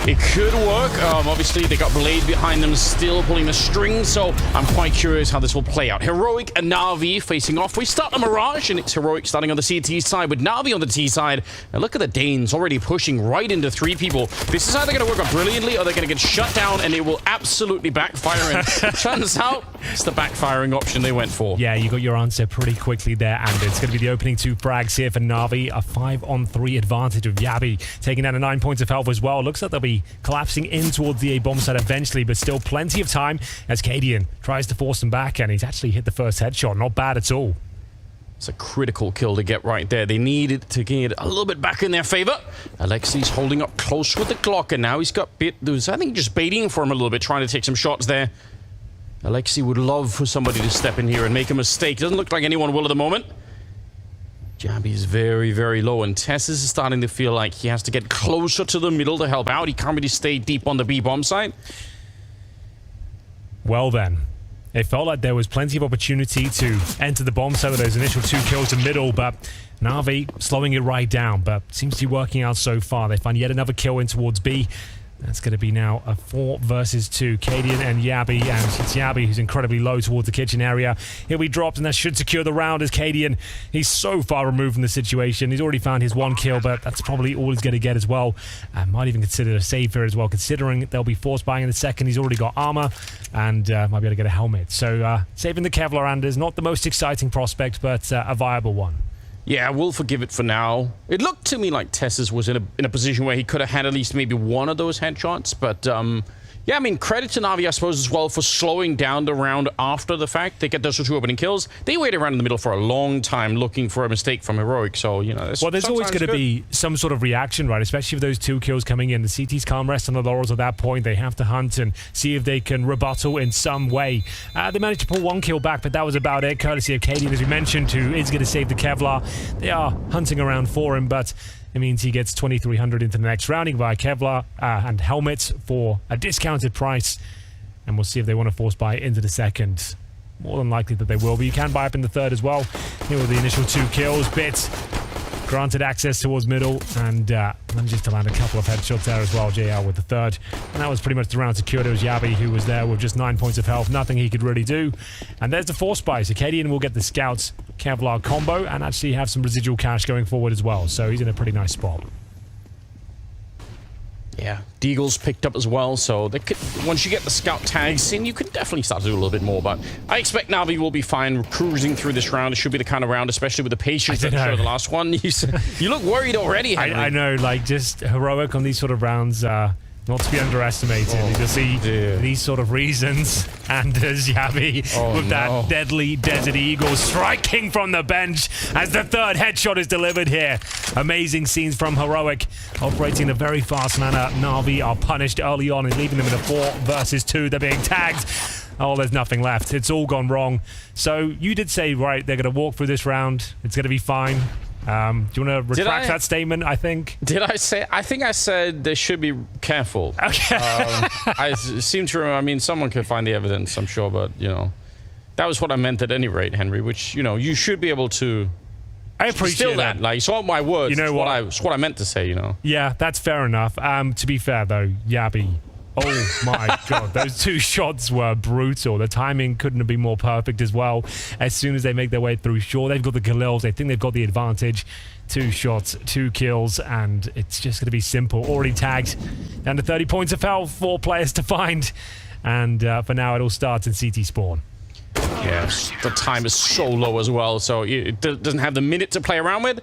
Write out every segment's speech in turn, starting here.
It could work. Obviously, they got Blade behind them, still pulling the string, so I'm quite curious how this will play out. Heroic and NAVI facing off. We start the Mirage, and it's Heroic starting on the CT side with NAVI on the T side. And look at the Danes already pushing right into 3 people. This is either going to work out brilliantly, or they're going to get shut down, and it will absolutely backfire. And turns out, it's the backfiring option they went for. Yeah, you got your answer pretty quickly there, and it's going to be the opening 2 frags here for NAVI. A 5-on-3 advantage of Yabi, taking down to 9 points of health as well. Looks like they'll be collapsing in towards the A bomb site eventually, but still plenty of time as Cadian tries to force them back, and he's actually hit the first headshot. Not bad at all. It's a critical kill to get right there. They needed to get a little bit back in their favor. Alexi's holding up close with the Glock, and now he's got bit. There's, I think, just baiting for him a little bit, trying to take some shots there. Alexi would love for somebody to step in here and make a mistake. Doesn't look like anyone will at the moment. Jabby is very, very low, and Tess is starting to feel like he has to get closer to the middle to help out. He can't really stay deep on the B bomb site. Well then, it felt like there was plenty of opportunity to enter the bomb site with those initial 2 kills in middle, but NAVI slowing it right down, but seems to be working out so far. They find yet another kill in towards B. That's going to be now a 4 versus 2. Cadian and Yabi, and it's Yabi who's incredibly low towards the kitchen area. He'll be dropped, and that should secure the round as Cadian, he's so far removed from the situation. He's already found his 1 kill, but that's probably all he's going to get as well. Might even consider a save here as well, considering they'll be force buying in the second. He's already got armor, and might be able to get a helmet. So saving the Kevlar Anders, not the most exciting prospect, but a viable one. Yeah, we'll forgive it for now. It looked to me like Tessus was in a position where he could have had at least maybe one of those headshots, but yeah, I mean, credit to NAVI, I suppose, as well for slowing down the round after the fact. They get those 2 opening kills. They waited around in the middle for a long time looking for a mistake from Heroic, so, you know... Well, there's always going to be some sort of reaction, right? Especially with those 2 kills coming in. The CTs can't rest on the laurels at that point. They have to hunt and see if they can rebuttal in some way. They managed to pull 1 kill back, but that was about it, courtesy of Cadian, as we mentioned, who is going to save the Kevlar. They are hunting around for him, but... it means he gets 2,300 into the next rounding via Kevlar and helmets for a discounted price. And we'll see if they want to force buy into the second. More than likely that they will, but you can buy up in the third as well. Here with the initial 2 kills. Bit granted access towards middle, and manages to land a couple of headshots there as well, JL with the third. And that was pretty much the round secured. It was Yabi who was there with just 9 points of health. Nothing he could really do. And there's the force buy. So Cadian will get the Scouts Kevlar combo and actually have some residual cash going forward as well. So he's in a pretty nice spot. Yeah, Deagle's picked up as well, so they could, once you get the scout tags in, you could definitely start to do a little bit more, but I expect NAVI will be fine cruising through this round. It should be the kind of round, especially with the patience that showed the last one. You look worried already, Henry. I know, like, just Heroic on these sort of rounds, not to be underestimated. You can see these sort of reasons, and there's Yabi with that deadly Desert Eagle striking from the bench as the 3rd headshot is delivered here. Amazing scenes from Heroic, operating in a very fast manner. NAVI are punished early on and leaving them in a 4 versus 2. They're being tagged. Oh, there's nothing left. It's all gone wrong. So you did say, right, they're going to walk through this round. It's going to be fine. Do you want to retract that statement, I think? Did I say? I think I said they should be careful. Okay. I seem to remember, I mean, someone could find the evidence, I'm sure, but, you know, that was what I meant at any rate, Henry, which, you know, you should be able to... I appreciate that. Like, it's not my words. You know it's what I meant to say, you know? Yeah, that's fair enough. To be fair, though, Yabi... oh my god, those 2 shots were brutal. The timing couldn't have been more perfect as well. As soon as they make their way through, sure, they've got the Galils. They think they've got the advantage. 2 shots, 2 kills, and it's just going to be simple. Already tagged. Down to 30 points of health, 4 players to find. And for now, it all starts in CT spawn. Yes, the time is so low as well, so it doesn't have the minute to play around with.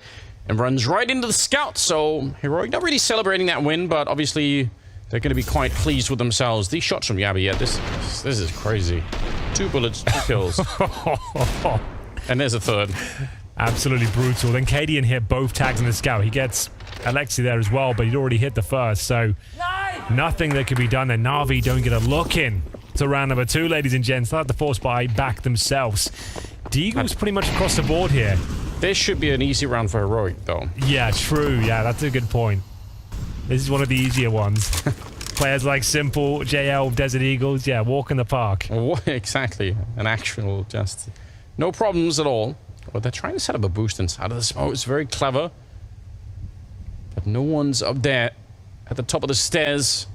And runs right into the Scout, so Heroic not really celebrating that win, but obviously... they're going to be quite pleased with themselves. These shots from Yabi, yeah, this is crazy. 2 bullets, 2 kills. And there's a 3rd. Absolutely brutal. Then Cadian hit both tags in the Scout. He gets Alexi there as well, but he'd already hit the first, so nothing that could be done there. NAVI don't get a look in to round number 2, ladies and gents. They'll have to force buy back themselves. Deagle's pretty much across the board here. This should be an easy round for Heroic, though. Yeah, true. Yeah, that's a good point. This is one of the easier ones. Players like Simple, JL, Desert Eagles, yeah, walk in the park. Exactly. An actual just... no problems at all. But they're trying to set up a boost inside of the smoke. It's very clever. But no one's up there. at the top of the stairs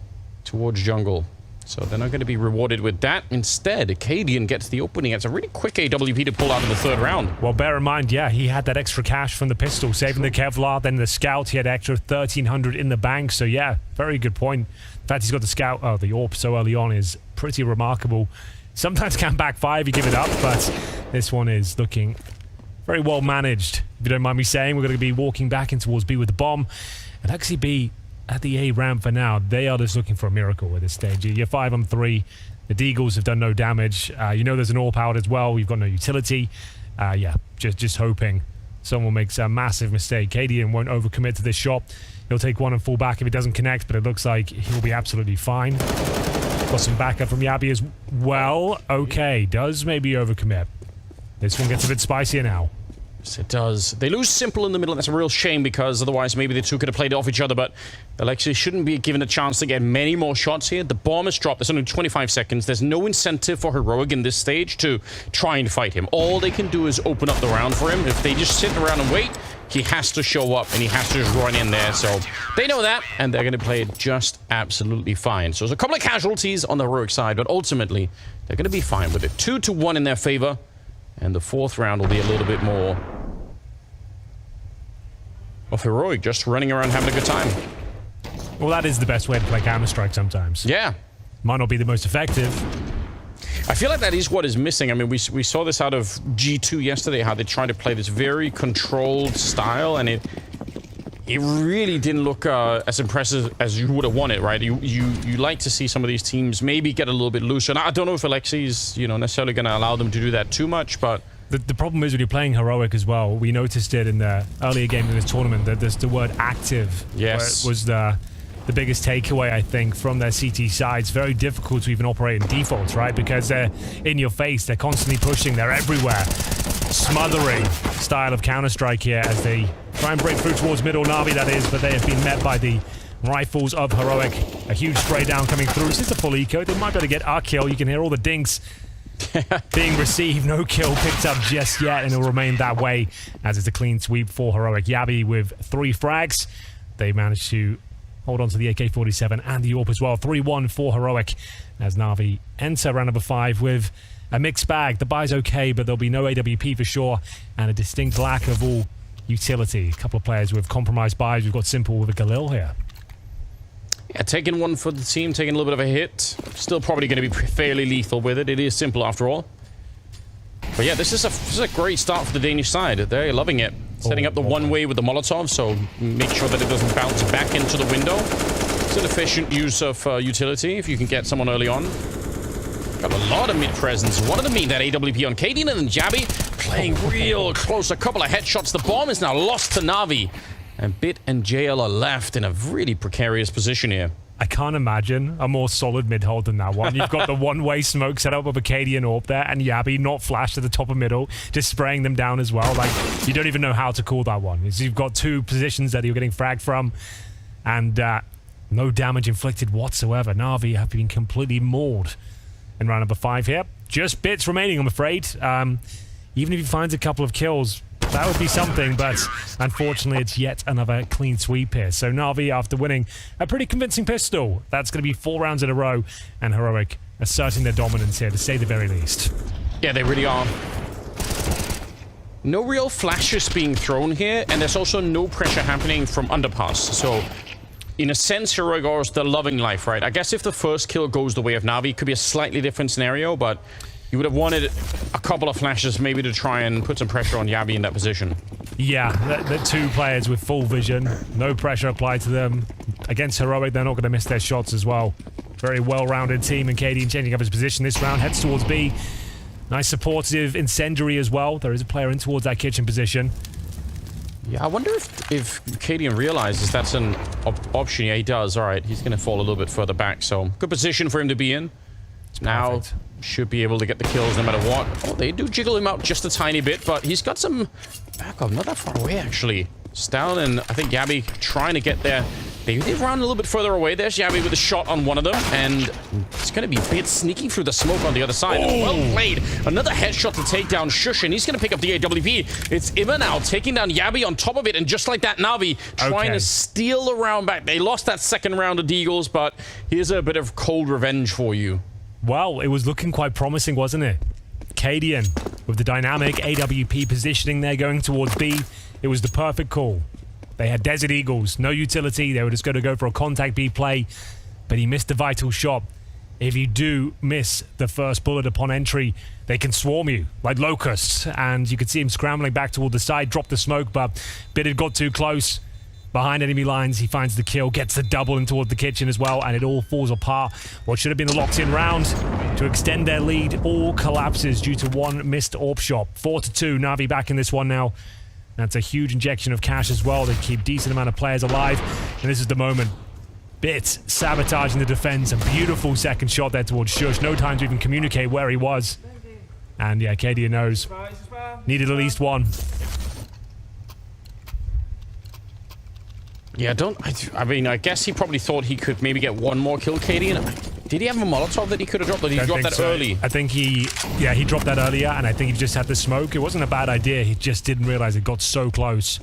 towards jungle. So they're not going to be rewarded with that. Instead, Acadian gets the opening. It's a really quick AWP to pull out in the third round. Well, bear in mind, yeah, he had that extra cash from the pistol, saving the Kevlar, then the scout. He had extra 1,300 in the bank. So, yeah, very good point. In fact, he's got the scout, the AWP so early on is pretty remarkable. Sometimes can backfire if you give it up, but this one is looking very well managed. If you don't mind me saying, we're going to be walking back in towards B with the bomb. And actually B at the A ramp for now. They are just looking for a miracle at this stage. You're 5-on-3. The Deagles have done no damage. You know there's an AWP out as well. We've got no utility. Yeah, just hoping someone makes a massive mistake. Cadian won't overcommit to this shot. He'll take one and fall back if it doesn't connect, but it looks like he'll be absolutely fine. Got some backup from Yabi as well. Okay, does maybe overcommit. This one gets a bit spicier now. Yes, it does. They lose Simple in the middle. That's a real shame because otherwise maybe the two could have played off each other, but Alexei shouldn't be given a chance to get many more shots here. The bomb is dropped. There's only 25 seconds. There's no incentive for Heroic in this stage to try and fight him. All they can do is open up the round for him. If they just sit around and wait, he has to show up and he has to just run in there. So they know that and they're going to play it just absolutely fine. So there's a couple of casualties on the Heroic side, but ultimately they're going to be fine with it. 2-1 in their favor. And the fourth round will be a little bit more of Heroic, just running around having a good time. Well, that is the best way to play Counter-Strike sometimes. Yeah. Might not be the most effective. I feel like that is what is missing. I mean, we saw this out of G2 yesterday, how they tried to play this very controlled style, and it really didn't look as impressive as you would have wanted, right? You like to see some of these teams maybe get a little bit looser. And I don't know if Alexei's, necessarily going to allow them to do that too much, but the problem is when you're playing Heroic as well, we noticed it in the earlier game of this tournament that there's the word active. Yes. Was the biggest takeaway, I think, from their CT side. It's very difficult to even operate in defaults, right? Because they're in your face, they're constantly pushing, they're everywhere. Smothering style of Counter-Strike here as they try and break through towards middle. NAVI, that is, but they have been met by the rifles of Heroic. A huge spray down coming through. This is a full eco. They might be able to get our kill. You can hear all the dinks being received. No kill picked up just yet, and it'll remain that way as it's a clean sweep for Heroic. Yabi with 3 frags. They managed to hold on to the AK-47 and the AWP as well. 3-1 for Heroic as NAVI enter round number 5 with a mixed bag. The buy's okay, but there'll be no AWP for sure, and a distinct lack of all utility. A couple of players with compromised buys. We've got Simple with a Galil here. Yeah, taking one for the team, taking a little bit of a hit. Still probably going to be fairly lethal with it. It is Simple after all. But yeah, this is a great start for the Danish side. They're loving it. Setting up the one-way with the Molotov, so make sure that it doesn't bounce back into the window. It's an efficient use of utility if you can get someone early on. Got a lot of mid-presence. Wanted to meet that AWP on Cadian, and then Jabi playing real close. A couple of headshots. The bomb is now lost to NAVI. And Bit and JL are left in a really precarious position here. I can't imagine a more solid mid-hold than that one. You've got the one-way smoke set up of Acadian AWP there, and Yabi not flashed at the top of middle, just spraying them down as well. Like, you don't even know how to call that one. You've got 2 positions that you're getting fragged from, and no damage inflicted whatsoever. NAVI have been completely mauled in round number 5 here. Just Bits remaining, I'm afraid. Even if he finds a couple of kills, that would be something, but unfortunately it's yet another clean sweep here. So NAVI, after winning a pretty convincing pistol, that's going to be 4 rounds in a row, and Heroic asserting their dominance here, to say the very least. Yeah, they really are. No real flashes being thrown here, and there's also no pressure happening from underpass. So, in a sense, Heroic are still loving life, right? I guess if the first kill goes the way of NAVI, it could be a slightly different scenario, but you would have wanted a couple of flashes maybe to try and put some pressure on Yabi in that position. Yeah, the 2 players with full vision. No pressure applied to them. Against Heroic, they're not going to miss their shots as well. Very well-rounded team, and Cadian changing up his position this round. Heads towards B. Nice supportive incendiary as well. There is a player in towards that kitchen position. Yeah, I wonder if Cadian realizes that's an option. Yeah, he does. All right, he's going to fall a little bit further back, so good position for him to be in. Now should be able to get the kills no matter what. Oh, they do jiggle him out just a tiny bit, but he's got some backup. Not that far away, actually. Stalin and I think Yabi trying to get there They did run a little bit further away. There's Yabi with a shot on one of them, and it's going to be Bit sneaking through the smoke on the other side. Well played. Another headshot to take down Shush, and he's going to pick up the AWP. It's Ima now taking down Yabi on top of it, and just like that, Navi trying to steal the round back. They lost that second round of Deagles, but here's a bit of cold revenge for you. Well, it was looking quite promising, wasn't it? Cadian with the dynamic AWP positioning there going towards B. It was the perfect call. They had Desert Eagles, no utility. They were just going to go for a contact B play, but he missed the vital shot. If you do miss the first bullet upon entry, they can swarm you like locusts, and you could see him scrambling back toward the side, drop the smoke, but Bit had got too close. Behind enemy lines, he finds the kill, gets the double in toward the kitchen as well, and it all falls apart. What should have been a locked-in round to extend their lead all collapses due to one missed AWP shot. 4-2, Navi back in this one now. That's a huge injection of cash as well. They keep a decent amount of players alive. And this is the moment. Bit sabotaging the defense. A beautiful second shot there towards Shush. No time to even communicate where he was. And yeah, Kadia knows. Needed at least one. Yeah, I mean, I guess he probably thought he could maybe get one more kill, Cadian. Did he have a Molotov that he could have dropped? Or did he drop that early? I think he dropped that earlier, and I think he just had the smoke. It wasn't a bad idea. He just didn't realize it got so close.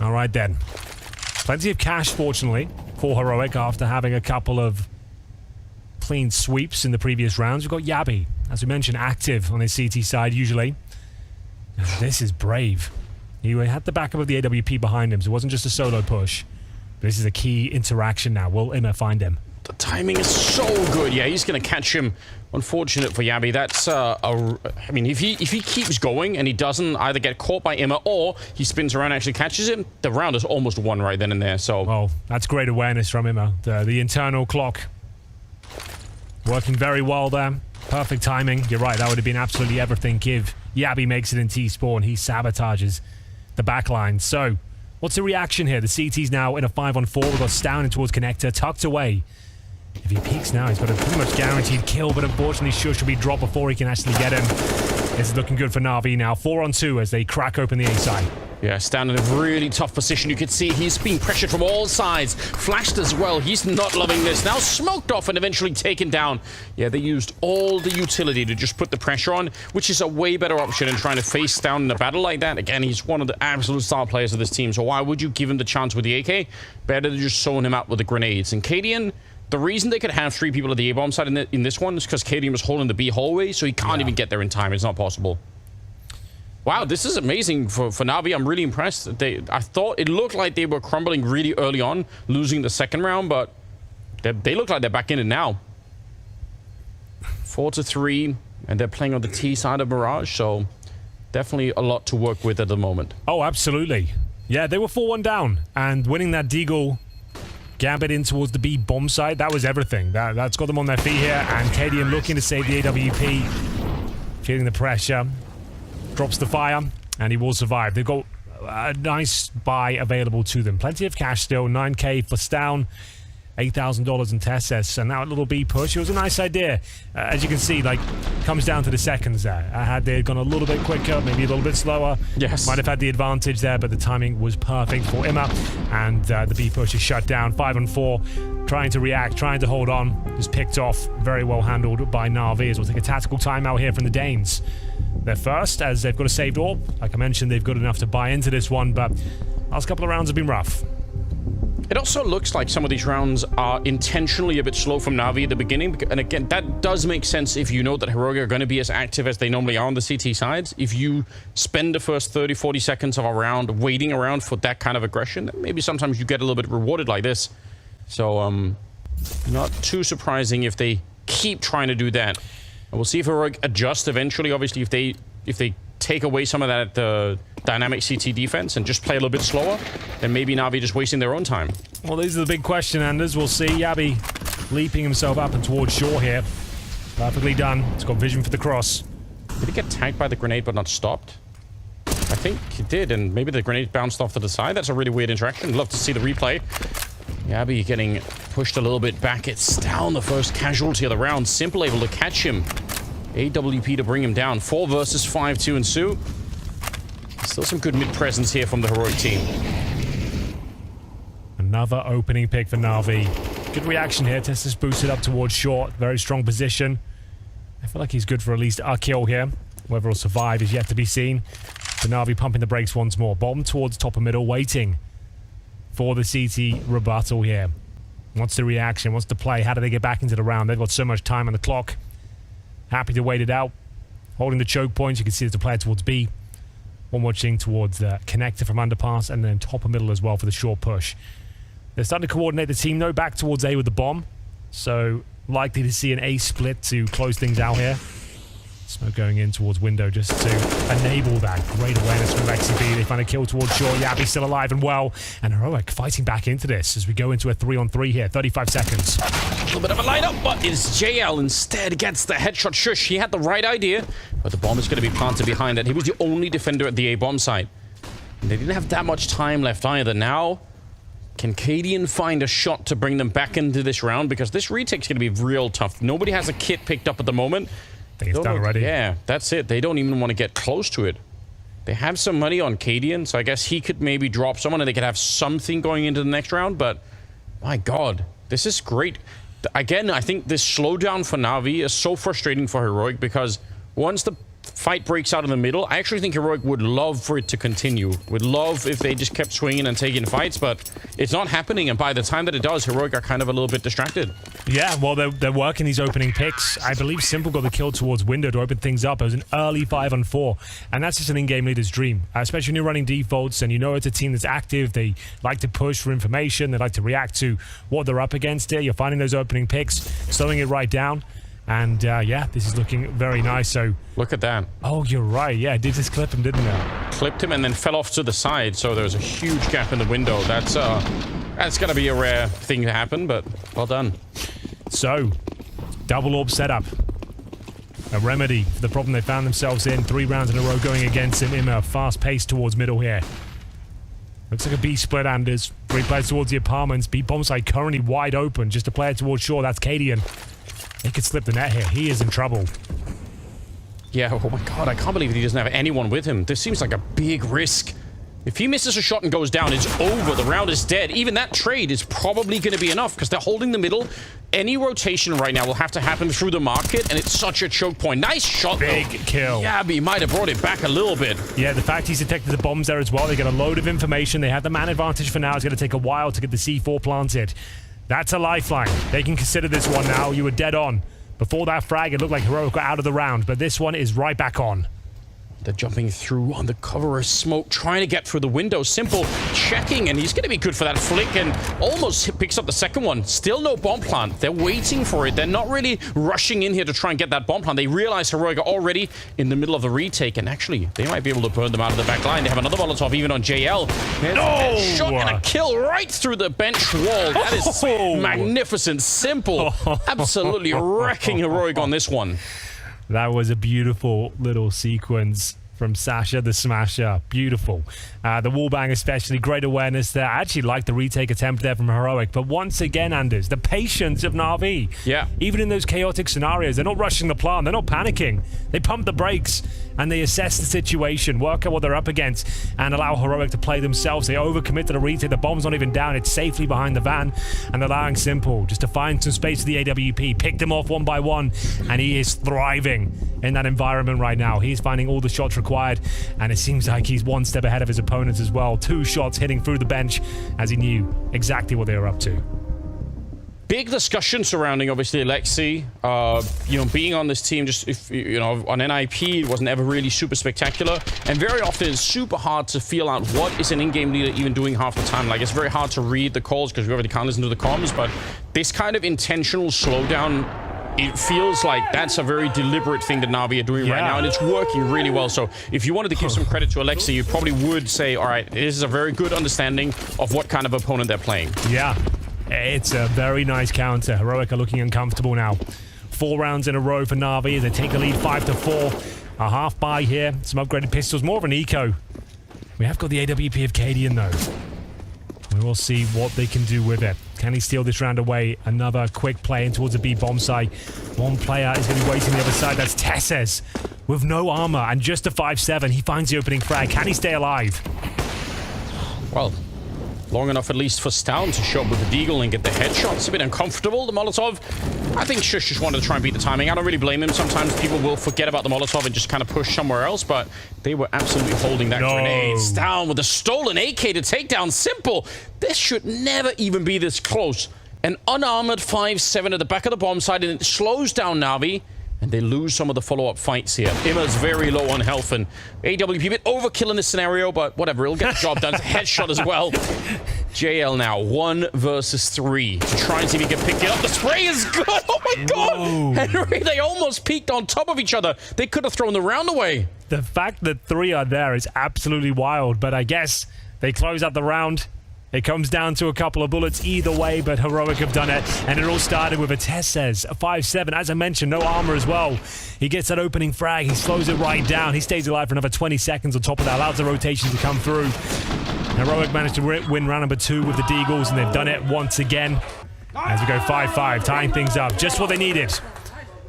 All right, then. Plenty of cash, fortunately, for Heroic after having a couple of clean sweeps in the previous rounds. We've got Yabi, as we mentioned, active on his CT side, usually. This is brave. He had the backup of the AWP behind him, so it wasn't just a solo push. This is a key interaction now. Will Ima find him? The timing is so good. Yeah, he's going to catch him. Unfortunate for Yabi. That's I mean, if he keeps going and he doesn't either get caught by Ima or he spins around and actually catches him, the round is almost won right then and there. So, well, that's great awareness from Ima. The internal clock working very well there. Perfect timing. You're right. That would have been absolutely everything. If Yabi makes it in T-spawn, he sabotages the backline. So, what's the reaction here? The CT's now in a 5-on-4. We've got Stown in towards Connector, tucked away. If he peeks now, he's got a pretty much guaranteed kill, but unfortunately Shush will be dropped before he can actually get him. This is looking good for Navi now. 4-on-2 as they crack open the A side. Yeah, Stan in a really tough position. You could see he's being pressured from all sides. Flashed as well. He's not loving this. Now smoked off and eventually taken down. Yeah, they used all the utility to just put the pressure on, which is a way better option than trying to face down in a battle like that. Again, he's one of the absolute star players of this team, so why would you give him the chance with the AK? Better than just sewing him out with the grenades. And Cadian, the reason they could have 3 people at the A-bomb side in this one is because Cadian was holding the B hallway, so he can't even get there in time. It's not possible. Wow, this is amazing for Navi. I'm really impressed. I thought it looked like they were crumbling really early on, losing the second round, but they look like they're back in it now. 4-3, and they're playing on the T side of Mirage, so definitely a lot to work with at the moment. Oh, absolutely. Yeah, they were 4-1 down, and winning that Deagle Gambit in towards the B bomb site, that was everything. That's got them on their feet here, and Cadian looking to save the AWP, feeling the pressure. Drops the fire, and he will survive. They've got a nice buy available to them. Plenty of cash still. 9K for Stown, $8,000 in Tesses, and now a little B push. It was a nice idea. As you can see, like, comes down to the seconds there. Had they gone a little bit quicker, maybe a little bit slower, yes, might have had the advantage there, but the timing was perfect for Ima, and the B push is shut down. 5-on-4, trying to react, trying to hold on. Just picked off, very well handled by Navi, as we'll take a tactical timeout here from the Danes. They're first, as they've got a saved AWP. Like I mentioned, they've got enough to buy into this one, but last couple of rounds have been rough. It also looks like some of these rounds are intentionally a bit slow from Navi at the beginning. And again, that does make sense if you know that Heroic are going to be as active as they normally are on the CT sides. If you spend the first 30, 40 seconds of a round waiting around for that kind of aggression, then maybe sometimes you get a little bit rewarded like this. So, not too surprising if they keep trying to do that. And we'll see if Heroic adjust eventually. Obviously, if they take away some of that dynamic CT defense and just play a little bit slower, then maybe Navi just wasting their own time. Well, these are the big question, Anders. We'll see. Yabi leaping himself up and towards shore here. Perfectly done. It's got vision for the cross. Did he get tagged by the grenade but not stopped? I think he did, and maybe the grenade bounced off to the side. That's a really weird interaction. Love to see the replay. Yabi getting pushed a little bit back. It's down the first casualty of the round. Simple able to catch him. AWP to bring him down. 4 versus 5 to ensue. Still some good mid-presence here from the Heroic team. Another opening pick for NAVI. Good reaction here. Tesla's boosted up towards short. Very strong position. I feel like he's good for at least a kill here. Whether he'll survive is yet to be seen. But NAVI pumping the brakes once more. Bomb towards top and middle, waiting for the CT rebuttal here. What's the reaction? What's the play? How do they get back into the round? They've got so much time on the clock. Happy to wait it out. Holding the choke points. You can see there's a player towards B. One watching towards the connector from underpass, and then top and middle as well for the short push. They're starting to coordinate the team, though, back towards A with the bomb. So, likely to see an A split to close things out here. Smoke going in towards window just to enable that. Great awareness from XCB. They find a kill towards short. Yabi's still alive and well. And Heroic fighting back into this as we go into a 3-on-3 here. 35 seconds. A little bit of a lineup, but it's JL instead gets the headshot. Shush, he had the right idea, but the bomb is going to be planted behind it. He was the only defender at the A bomb site. And they didn't have that much time left either. Now, can Cadian find a shot to bring them back into this round? Because this retake's going to be real tough. Nobody has a kit picked up at the moment. I think it's done already. Yeah, that's it. They don't even want to get close to it. They have some money on Cadian, so I guess he could maybe drop someone and they could have something going into the next round, but my god, this is great. Again, I think this slowdown for NAVI is so frustrating for Heroic because once the fight breaks out in the middle, I actually think Heroic would love for it to continue. Would love if they just kept swinging and taking fights, but it's not happening, and by the time that it does, Heroic are kind of a little bit distracted. Yeah, well, they're working these opening picks. I believe Simple got the kill towards window to open things up. It was an early 5-on-4, and that's just an in-game leader's dream, especially when you're running defaults and you know it's a team that's active. They like to push for information. They like to react to what they're up against here. You're finding those opening picks, slowing it right down. And, yeah, this is looking very nice, so... Look at that. Oh, you're right. Yeah, it did just clip him, didn't it? Clipped him and then fell off to the side, so there was a huge gap in the window. That's going to be a rare thing to happen, but well done. So, double orb setup. A remedy for the problem they found themselves in. 3 rounds in a row going against him. Immer, fast pace towards middle here. Looks like a B split, Anders. 3 players towards the apartments. B bomb site currently wide open. Just a player towards shore. That's Cadian. He could slip the net here. He is in trouble. Yeah, oh my god, I can't believe he doesn't have anyone with him. This seems like a big risk. If he misses a shot and goes down, it's over. The round is dead. Even that trade is probably going to be enough because they're holding the middle. Any rotation right now will have to happen through the market, and it's such a choke point. Nice shot, Big though. kill. Yeah, but he might have brought it back a little bit. Yeah, the fact he's detected the bombs there as well. They get a load of information. They have the man advantage for now. It's going to take a while to get the C4 planted. That's a lifeline. They can consider this one now. You were dead on. Before that frag, it looked like Heroic got out of the round, but this one is right back on. They're jumping through on the cover of smoke, trying to get through the window. Simple checking, and he's going to be good for that flick, and almost picks up the second one. Still no bomb plant. They're waiting for it. They're not really rushing in here to try and get that bomb plant. They realize Heroic are already in the middle of the retake, and actually, they might be able to burn them out of the back line. They have another Molotov even on JL. There's a shot and a kill right through the bench wall. That is magnificent. Simple. Absolutely wrecking Heroic on this one. That was a beautiful little sequence from Sasha the Smasher. Beautiful. The wallbang especially, great awareness there. I actually like the retake attempt there from Heroic, but once again, Anders, the patience of NAVI. Yeah. Even in those chaotic scenarios, they're not rushing the plant, they're not panicking. They pump the brakes and they assess the situation, work out what they're up against, and allow Heroic to play themselves. They overcommit to the retake, the bomb's not even down, it's safely behind the van, and allowing Simple just to find some space for the AWP, pick them off one by one, and he is thriving in that environment right now. He's finding all the shots required, and it seems like he's one step ahead of his opponents as well. 2 shots hitting through the bench as he knew exactly what they were up to. Big discussion surrounding, obviously, Alexi. You know, being on this team, just, if you know, on NIP, it wasn't ever really super spectacular. And very often, it's super hard to feel out what is an in-game leader even doing half the time. Like, it's very hard to read the calls because we already can't listen to the comms. But this kind of intentional slowdown, it feels like that's a very deliberate thing that NAVI are doing right now, and it's working really well. So if you wanted to give some credit to Alexi, you probably would say, all right, this is a very good understanding of what kind of opponent they're playing. Yeah. It's a very nice counter. Heroic are looking uncomfortable now. 4 rounds in a row for NAVI as they take the lead 5-4. A half buy here. Some upgraded pistols. More of an eco. We have got the AWP of Cadian, though. We will see what they can do with it. Can he steal this round away? Another quick play in towards the B bomb site. One player is going to be waiting on the other side. That's Tesses with no armor and just a 5-7. He finds the opening frag. Can he stay alive? Well, Long enough at least for Stown to show up with the Deagle and get the headshot. It's a bit uncomfortable, the Molotov. I think Shush just wanted to try and beat the timing. I don't really blame him. Sometimes people will forget about the Molotov and just kind of push somewhere else, but they were absolutely holding that grenade. Stown with a stolen AK to take down Simple. This should never even be this close. An unarmored 5-7 at the back of the bomb side, and it slows down Navi. And they lose some of the follow-up fights here. Imma's very low on health, and AWP a bit overkill in this scenario, but whatever, he'll get the job done. It's a headshot as well. JL now, 1 versus 3. To try and see if he can pick it up. The spray is good! Oh my god! Whoa. Henry, they almost peaked on top of each other. They could have thrown the round away. The fact that 3 are there is absolutely wild, but I guess they close out the round. It comes down to a couple of bullets either way, but Heroic have done it. And it all started with a Tesses, a 5-7. As I mentioned, no armor as well. He gets that opening frag. He slows it right down. He stays alive for another 20 seconds on top of that. Allows the rotation to come through. Heroic managed to win round number 2 with the Deagles, and they've done it once again. As we go 5-5, tying things up. Just what they needed.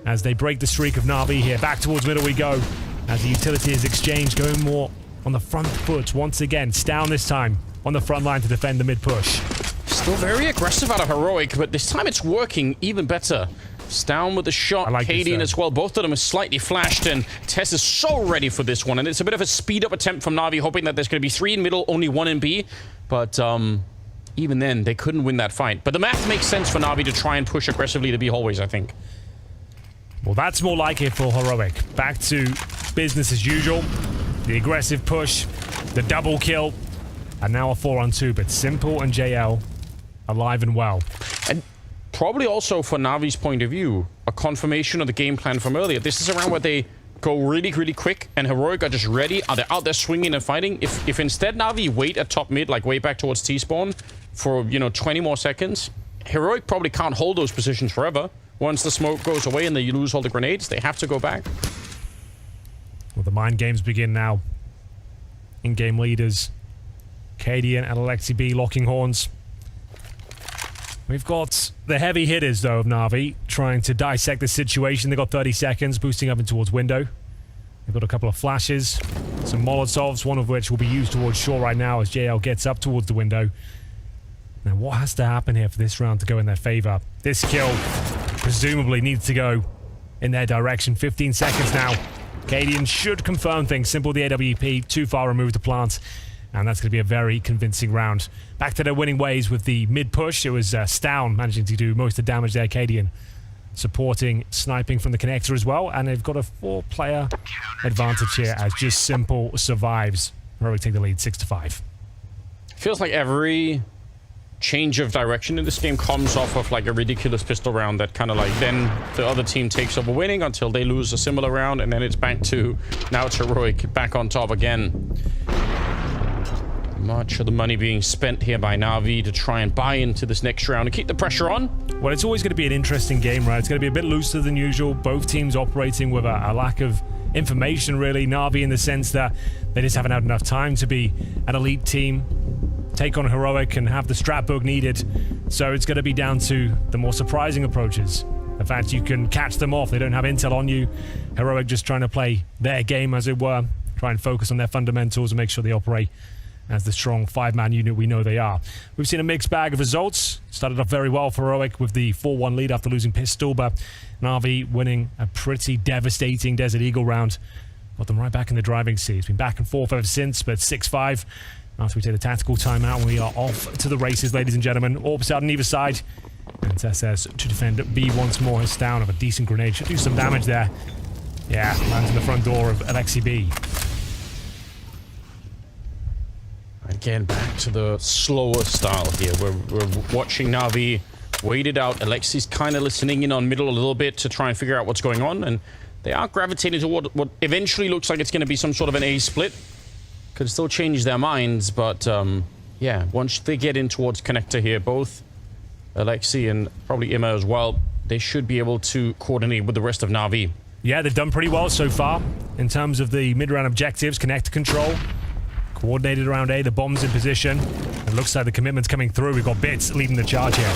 As they break the streak of Na'Vi here. Back towards middle we go. As the utility is exchanged, going more on the front foot once again. Stown this time on the front line to defend the mid-push. Still very aggressive out of Heroic, but this time it's working even better. Stown with the shot, like Cadian as well. Both of them are slightly flashed, and Tess is so ready for this one. And it's a bit of a speed-up attempt from Na'Vi, hoping that there's going to be 3 in middle, only 1 in B. But even then, they couldn't win that fight. But the math makes sense for Na'Vi to try and push aggressively to B hallways, I think. Well, that's more like it for Heroic. Back to business as usual. The aggressive push, the double kill. And now a 4-on-2, but Simple and JL alive and well. And probably also, for Navi's point of view, a confirmation of the game plan from earlier. This is around where they go really, really quick, and Heroic are just ready. Are they out there swinging and fighting? If instead Navi wait at top mid, like way back towards T-spawn, for, 20 more seconds, Heroic probably can't hold those positions forever. Once the smoke goes away and they lose all the grenades, they have to go back. Well, the mind games begin now. In-game leaders. Cadian and Alexi B locking horns. We've got the heavy hitters, though, of Na'Vi trying to dissect the situation. They've got 30 seconds, boosting up in towards window. They've got a couple of flashes, some Molotovs, one of which will be used towards shore right now as JL gets up towards the window. Now, what has to happen here for this round to go in their favor? This kill presumably needs to go in their direction. 15 seconds now. Cadian should confirm things. Simple the AWP, too far removed to plant. And that's going to be a very convincing round. Back to their winning ways with the mid-push. It was Stown managing to do most of the damage there. Cadian supporting sniping from the connector as well. And they've got a 4-player advantage here as just Simple survives. Heroic take the lead 6-5. Feels like every change of direction in this game comes off of like a ridiculous pistol round that kind of like then the other team takes over winning until they lose a similar round, and then it's back to now it's Heroic back on top again. Much of the money being spent here by Na'Vi to try and buy into this next round and keep the pressure on. Well, it's always going to be an interesting game, right? It's going to be a bit looser than usual. Both teams operating with a lack of information, really. Na'Vi in the sense that they just haven't had enough time to be an elite team, take on Heroic and have the strat book needed. So it's going to be down to the more surprising approaches. The fact you can catch them off. They don't have intel on you. Heroic just trying to play their game, as it were. Try and focus on their fundamentals and make sure they operate as the strong 5-man unit we know they are. We've seen a mixed bag of results. Started off very well for Heroic with the 4-1 lead after losing pistol, but Na'Vi winning a pretty devastating Desert Eagle round. Got them right back in the driving seat. It's been back and forth ever since, but 6-5 after we take the tactical timeout. We are off to the races, ladies and gentlemen. Orbs out on either side. And SS to defend B once more. His down of a decent grenade. Should do some damage there. Yeah, lands in the front door of Alexi B. Again, back to the slower style here. We're watching Na'Vi wait it out. Alexi's kind of listening in on middle a little bit to try and figure out what's going on. And they are gravitating toward what eventually looks like it's going to be some sort of an A split. Could still change their minds, but yeah, once they get in towards connector here, both Alexi and probably Imma as well, they should be able to coordinate with the rest of Na'Vi. Yeah, they've done pretty well so far in terms of the mid-round objectives. Connector control. Coordinated around A, the bomb's in position. It looks like the commitment's coming through. We've got Bits leading the charge here.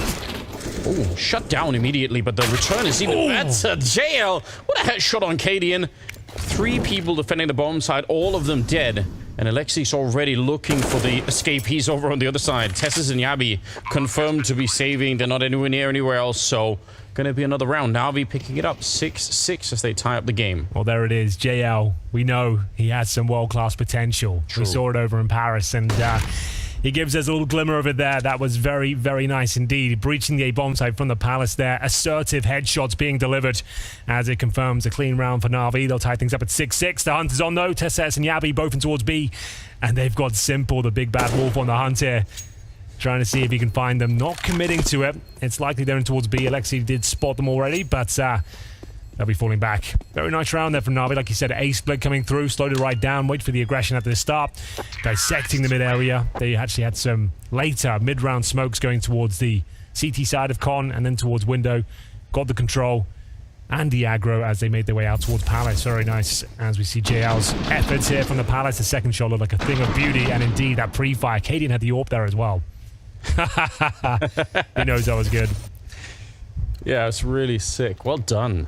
Oh, shut down immediately, but the return is even better. JL, what a headshot on Cadian. 3 people defending the bomb side, all of them dead. And Alexi's already looking for the escape. He's over on the other side. Tessus and Yabi confirmed to be saving. They're not anywhere near anywhere else, so going to be another round. Navi picking it up 6-6 as they tie up the game. Well, there it is. JL, we know he has some world-class potential. True. We saw it over in Paris, and he gives us a little glimmer of it there. That was very, very nice indeed. Breaching the A-bomb site from the Palace there. Assertive headshots being delivered as it confirms a clean round for Navi. They'll tie things up at 6-6. The hunt is on though. Tessus and Yabi both in towards B. And they've got Simple, the big bad wolf, on the hunt here. Trying to see if he can find them. Not committing to it. It's likely they're in towards B. Alexi did spot them already, but they'll be falling back. Very nice round there from Navi. Like you said, A split coming through. Slowed it right down. Wait for the aggression at the start. Dissecting the mid area. They actually had some later mid-round smokes going towards the CT side of Con and then towards window. Got the control and the aggro as they made their way out towards Palace. Very nice as we see JL's efforts here from the Palace. The second shot looked like a thing of beauty, and indeed that pre-fire. Cadian had the AWP there as well. He knows that was good. Yeah, it's really sick. Well done.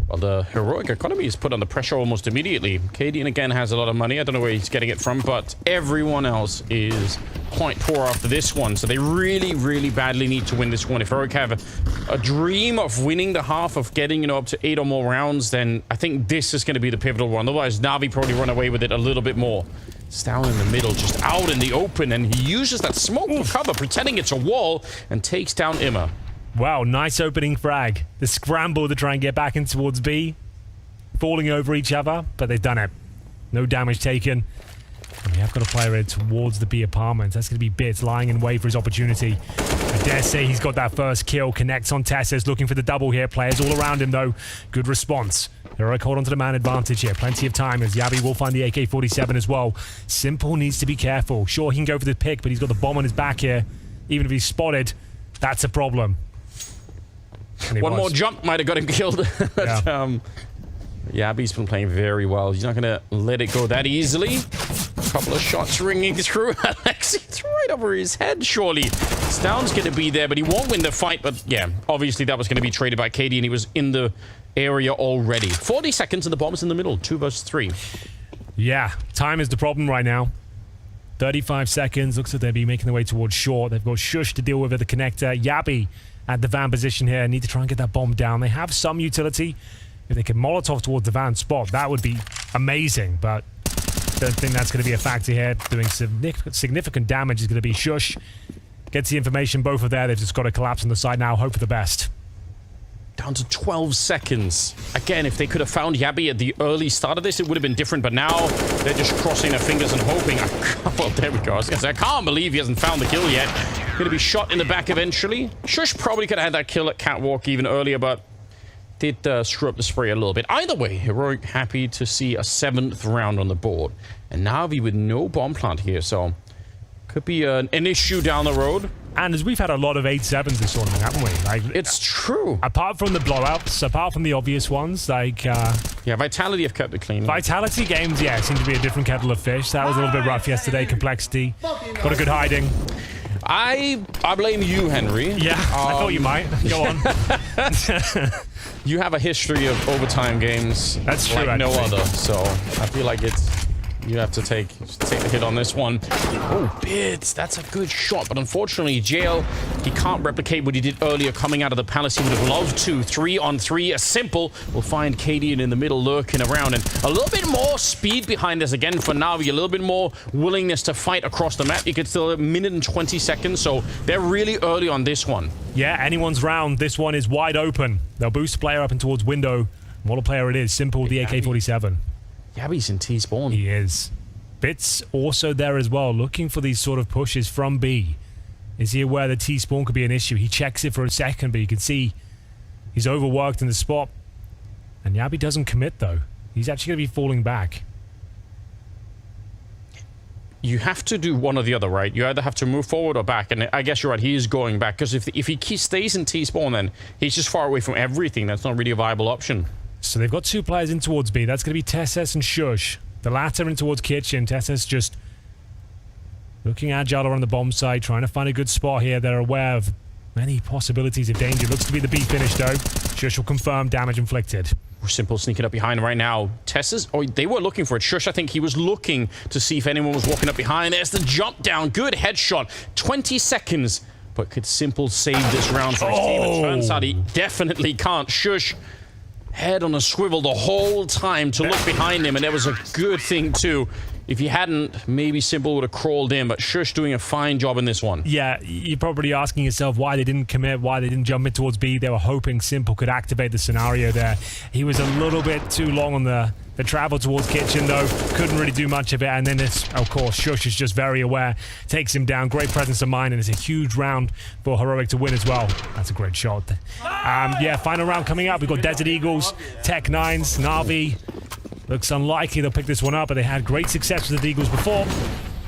Well, the heroic economy is put under pressure almost immediately. Cadian again has a lot of money. I don't know where he's getting it from, but everyone else is quite poor after this one. So they really, really badly need to win this one. If Heroic have a dream of winning the half, of getting, up to 8 or more rounds, then I think this is going to be the pivotal one. Otherwise, Navi probably run away with it a little bit more. It's down in the middle, just out in the open, and he uses that smoke for cover, pretending it's a wall, and takes down Imma. Wow, nice opening frag. The scramble to try and get back in towards B. Falling over each other, but they've done it. No damage taken. And we have got a player in towards the B apartments. That's going to be Bits lying in wait for his opportunity. I dare say he's got that first kill. Connects on Tessus, looking for the double here. Players all around him, though. Good response. Heroic hold on to the man advantage here. Plenty of time as Yabi will find the AK-47 as well. Simple needs to be careful. Sure, he can go for the pick, but he's got the bomb on his back here. Even if he's spotted, that's a problem. One more jump might have got him killed. But, yeah. Yabi's been playing very well. He's not going to let it go that easily. A couple of shots ringing through. Alexi, it's right over his head, surely. Stound's going to be there, but he won't win the fight. But yeah, obviously that was going to be traded by KD, and he was in the area already. 40 seconds, and the bomb's in the middle. 2 versus 3. Yeah, time is the problem right now. 35 seconds. Looks like they'll be making their way towards short. They've got Shush to deal with at the connector. Yabi at the van position here. Need to try and get that bomb down. They have some utility. If they can Molotov towards the van spot, that would be amazing, but don't think that's going to be a factor here. Doing significant damage is going to be Shush. Gets the information, both are there. They've just got to collapse on the side now. Hope for the best. Down to 12 seconds. Again, if they could have found Yabi at the early start of this, it would have been different, but now they're just crossing their fingers and hoping. Well, there we go. I can't believe he hasn't found the kill yet. Going to be shot in the back eventually. Shush probably could have had that kill at Catwalk even earlier, but did screw up the spray a little bit. Either way, Heroic happy to see a 7th round on the board. And Navi with no bomb plant here, so could be an issue down the road. And as we've had a lot of 8-7s this tournament, haven't we? Like, it's true. Apart from the blowouts, apart from the obvious ones, like... yeah, Vitality have kept it clean. Vitality games, yeah, seem to be a different kettle of fish. That was a little bit rough yesterday. Complexity. Got a good hiding. I blame you, Henry. Yeah, I thought you might. Go on. You have a history of overtime games. That's true, like no other, so I feel like you have to take the hit on this one. Oh, Bits, that's a good shot, but unfortunately, JL, he can't replicate what he did earlier coming out of the Palace. He would have loved to. 3-on-3, a Simple will find Cadian in the middle lurking around, and a little bit more speed behind us again for Navi, a little bit more willingness to fight across the map. You could still 1 minute and 20 seconds, so they're really early on this one. Yeah, anyone's round. This one is wide open. They'll boost the player up and towards window. What a player it is. Simple, the AK-47. Yabi's in T-spawn. He is. Bits also there as well, looking for these sort of pushes from B. Is he aware that T-spawn could be an issue? He checks it for a second, but you can see he's overworked in the spot. And Yabi doesn't commit, though. He's actually going to be falling back. You have to do one or the other, right? You either have to move forward or back, and I guess you're right, he is going back, because if he stays in T-spawn, then he's just far away from everything. That's not really a viable option. So they've got 2 players in towards B. That's going to be Tessus and Shush. The latter in towards Kitchen. Tessus just looking agile around the bomb site, trying to find a good spot here. They're aware of many possibilities of danger. Looks to be the B finish, though. Shush will confirm damage inflicted. Simple sneaking up behind right now. Tessa's... Oh, they were looking for it. Shush, I think he was looking to see if anyone was walking up behind. There's the jump down. Good headshot. 20 seconds. But could Simple save this round for his team? It turns out he definitely can't. Shush. Head on a swivel the whole time to look behind him. And that was a good thing, too. If he hadn't, maybe Simple would have crawled in, but Shush doing a fine job in this one. Yeah, you're probably asking yourself why they didn't commit, why they didn't jump in towards B. They were hoping Simple could activate the scenario there. He was a little bit too long on the travel towards Kitchen, though. Couldn't really do much of it. And then, of course, Shush is just very aware. Takes him down. Great presence of mind, and it's a huge round for Heroic to win as well. That's a great shot. Yeah, final round coming up. We've got Desert Eagles, Tech Nines, Navi. Looks unlikely they'll pick this one up, but they had great success with the Eagles before.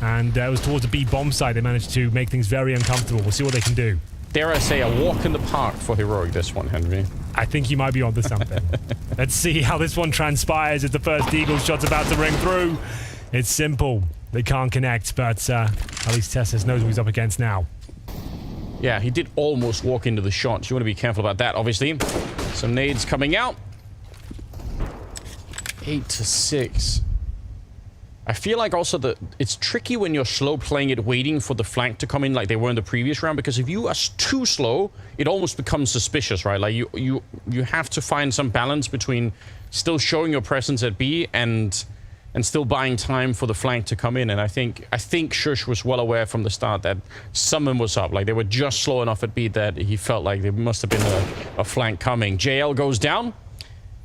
And it was towards the B bomb side. They managed to make things very uncomfortable. We'll see what they can do. Dare I say, a walk in the park for Heroic, this one, Henry. I think you might be onto something. Let's see how this one transpires as the first Eagles shot's about to ring through. It's Simple. They can't connect, but at least Tessus knows who he's up against now. Yeah, he did almost walk into the shot. You want to be careful about that, obviously. Some nades coming out. 8-6. I feel like also that it's tricky when you're slow playing it, waiting for the flank to come in like they were in the previous round, because if you are too slow, it almost becomes suspicious, right? Like you have to find some balance between still showing your presence at B and still buying time for the flank to come in. And I think Shush was well aware from the start that someone was up. Like they were just slow enough at B that he felt like there must have been a flank coming. JL goes down.